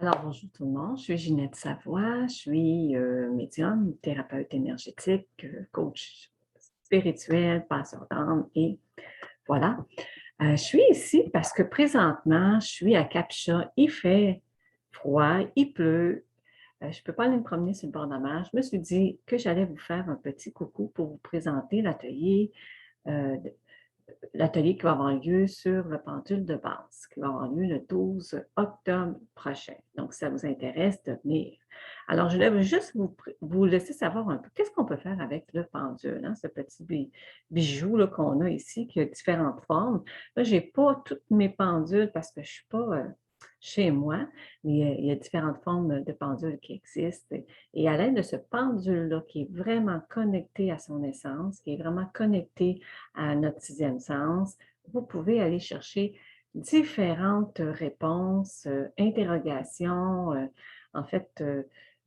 Alors, bonjour tout le monde, je suis Ginette Savoie, je suis médium, thérapeute énergétique, coach spirituel, passeur d'âme et voilà. Je suis ici parce que présentement, je suis à Capcha, il fait froid, il pleut, je ne peux pas aller me promener sur le bord de la mer. Je me suis dit que j'allais vous faire un petit coucou pour vous présenter euh, l'atelier qui va avoir lieu sur le pendule de base, qui va avoir lieu le 12 octobre prochain. Donc, si ça vous intéresse de venir. Alors, je voulais juste vous laisser savoir un peu qu'est-ce qu'on peut faire avec le pendule, hein, ce petit bijou qu'on a ici, qui a différentes formes. Là, je n'ai pas toutes mes pendules parce que je ne suis pas chez moi, mais il y a différentes formes de pendules qui existent. Et à l'aide de ce pendule-là, qui est vraiment connecté à son essence, qui est vraiment connecté à notre sixième sens, vous pouvez aller chercher différentes réponses, interrogations, en fait,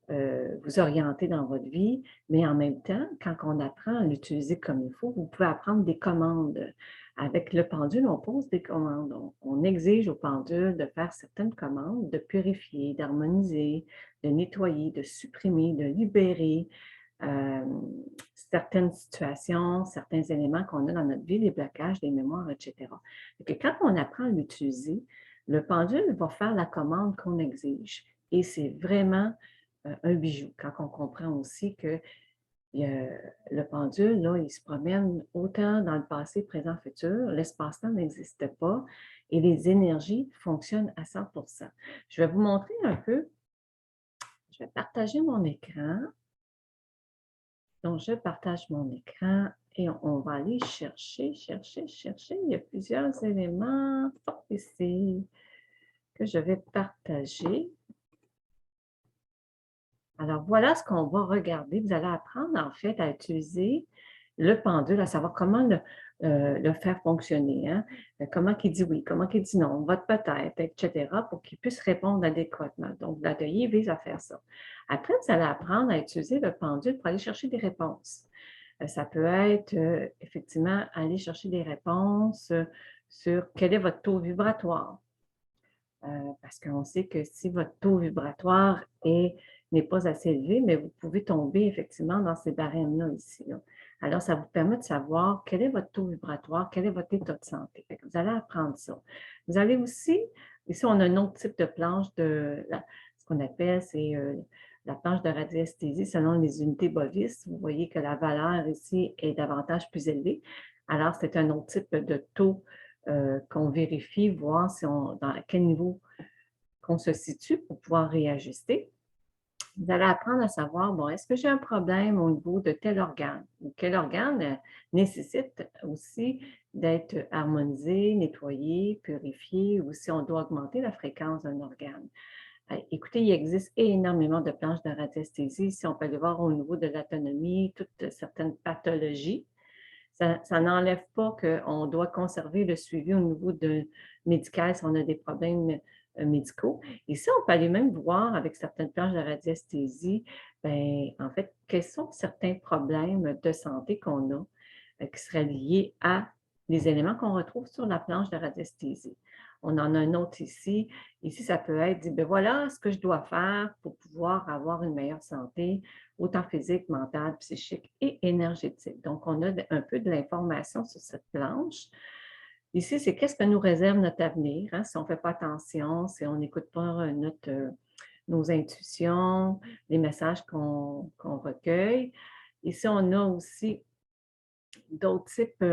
vous orienter dans votre vie, mais en même temps, quand on apprend à l'utiliser comme il faut, vous pouvez apprendre des commandes. Avec le pendule, on pose des commandes. On exige au pendule de faire certaines commandes, de purifier, d'harmoniser, de nettoyer, de supprimer, de libérer, euh, certaines situations, certains éléments qu'on a dans notre vie, les blocages, les mémoires, etc. Et quand on apprend à l'utiliser, le pendule va faire la commande qu'on exige. Et c'est vraiment un bijou. Quand on comprend aussi que le pendule, là, il se promène autant dans le passé, présent, futur. L'espace-temps n'existe pas et les énergies fonctionnent à 100%. Je vais vous montrer un peu. Je vais partager mon écran. Donc, je partage mon écran et on va aller chercher. Il y a plusieurs éléments ici que je vais partager. Alors, voilà ce qu'on va regarder. Vous allez apprendre, en fait, à utiliser le pendule, à savoir comment le faire fonctionner. Hein? Comment il dit oui, comment il dit non, vote peut-être, etc., pour qu'il puisse répondre adéquatement. Donc, l'atelier vise à faire ça. Après, vous allez apprendre à utiliser le pendule pour aller chercher des réponses. Ça peut être, effectivement, aller chercher des réponses sur quel est votre taux vibratoire. Parce qu'on sait que si votre taux vibratoire n'est pas assez élevé, mais vous pouvez tomber effectivement dans ces barèmes-là ici. Là. Alors, ça vous permet de savoir quel est votre taux vibratoire, quel est votre état de santé. Vous allez apprendre ça. Vous allez aussi, ici, on a un autre type de planche ce qu'on appelle, c'est la planche de radiesthésie selon les unités bovis. Vous voyez que la valeur ici est davantage plus élevée. Alors, c'est un autre type de taux qu'on vérifie, voir dans quel niveau qu'on se situe pour pouvoir réajuster. Vous allez apprendre à savoir, bon, est-ce que j'ai un problème au niveau de tel organe ou quel organe nécessite aussi d'être harmonisé, nettoyé, purifié, ou si on doit augmenter la fréquence d'un organe. Écoutez, il existe énormément de planches de radiesthésie. Si on peut aller voir au niveau de l'autonomie, toutes certaines pathologies, ça n'enlève pas qu'on doit conserver le suivi au niveau médical si on a des problèmes médicaux. Et si on peut aller même voir avec certaines planches de radiesthésie, ben, en fait, quels sont certains problèmes de santé qu'on a qui seraient liés à les éléments qu'on retrouve sur la planche de radiesthésie. On en a un autre ici. Ici, ça peut être, dit, ben voilà ce que je dois faire pour pouvoir avoir une meilleure santé, autant physique, mentale, psychique et énergétique. Donc, on a un peu de l'information sur cette planche. Ici, c'est qu'est-ce que nous réserve notre avenir, hein, si on ne fait pas attention, si on n'écoute pas nos intuitions, les messages qu'on recueille. Ici, on a aussi d'autres types,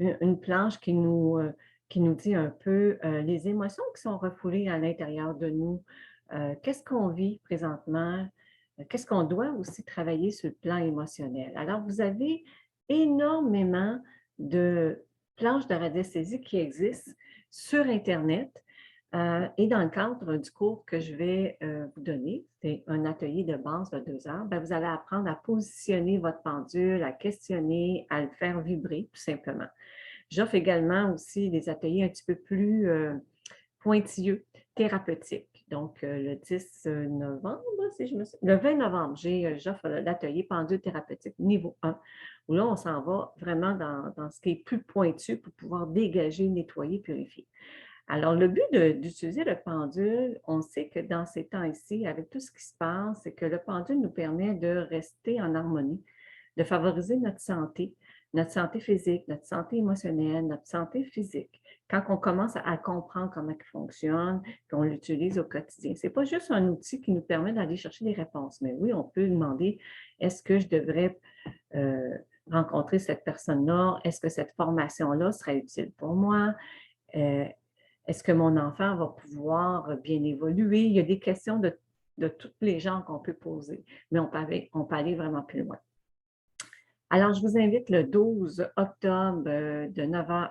une planche qui nous dit un peu les émotions qui sont refoulées à l'intérieur de nous. Qu'est-ce qu'on vit présentement? Qu'est-ce qu'on doit aussi travailler sur le plan émotionnel? Alors, vous avez énormément de planches de radiesthésie qui existent sur Internet. Et dans le cadre du cours que je vais vous donner, c'est un atelier de base de 2 heures, bien, vous allez apprendre à positionner votre pendule, à questionner, à le faire vibrer, tout simplement. J'offre également aussi des ateliers un petit peu plus pointilleux, thérapeutiques. Donc, le 10 novembre, si je me le 20 novembre, j'offre l'atelier pendule thérapeutique niveau 1, où là, on s'en va vraiment dans ce qui est plus pointu pour pouvoir dégager, nettoyer, purifier. Alors, le but d'utiliser le pendule, on sait que dans ces temps-ci, avec tout ce qui se passe, c'est que le pendule nous permet de rester en harmonie, de favoriser notre santé physique, notre santé émotionnelle, notre santé physique. Quand on commence à comprendre comment il fonctionne, qu'on l'utilise au quotidien. Ce n'est pas juste un outil qui nous permet d'aller chercher des réponses, mais oui, on peut demander, est-ce que je devrais euh, rencontrer cette personne-là? Est-ce que cette formation-là serait utile pour moi? Euh, Est-ce que mon enfant va pouvoir bien évoluer? Il y a des questions de tous les genres qu'on peut poser, mais on peut aller vraiment plus loin. Alors, je vous invite le 12 octobre de 9h,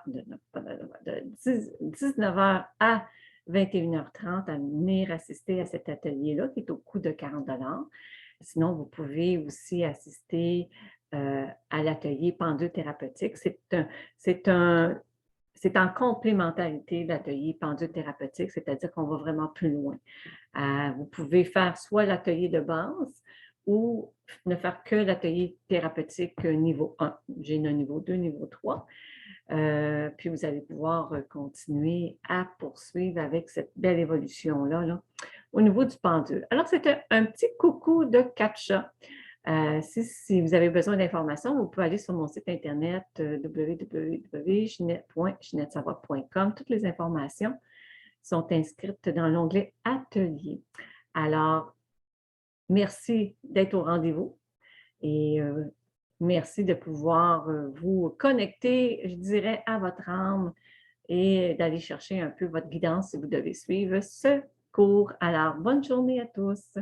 de 19h à 21h30 à venir assister à cet atelier-là qui est au coût de 40 $. Sinon, vous pouvez aussi assister à l'atelier pendule thérapeutique. C'est en complémentarité de l'atelier pendule thérapeutique, c'est-à-dire qu'on va vraiment plus loin. Vous pouvez faire soit l'atelier de base ou ne faire que l'atelier thérapeutique niveau 1. J'ai le niveau 2, niveau 3. Puis vous allez pouvoir continuer à poursuivre avec cette belle évolution-là là, au niveau du pendule. Alors, c'était un petit coucou de Katcha. Si vous avez besoin d'informations, vous pouvez aller sur mon site internet www.ginette.ginettesavoie.com. Toutes les informations sont inscrites dans l'onglet Atelier. Alors, merci d'être au rendez-vous et merci de pouvoir vous connecter, je dirais, à votre âme et d'aller chercher un peu votre guidance si vous devez suivre ce cours. Alors, bonne journée à tous.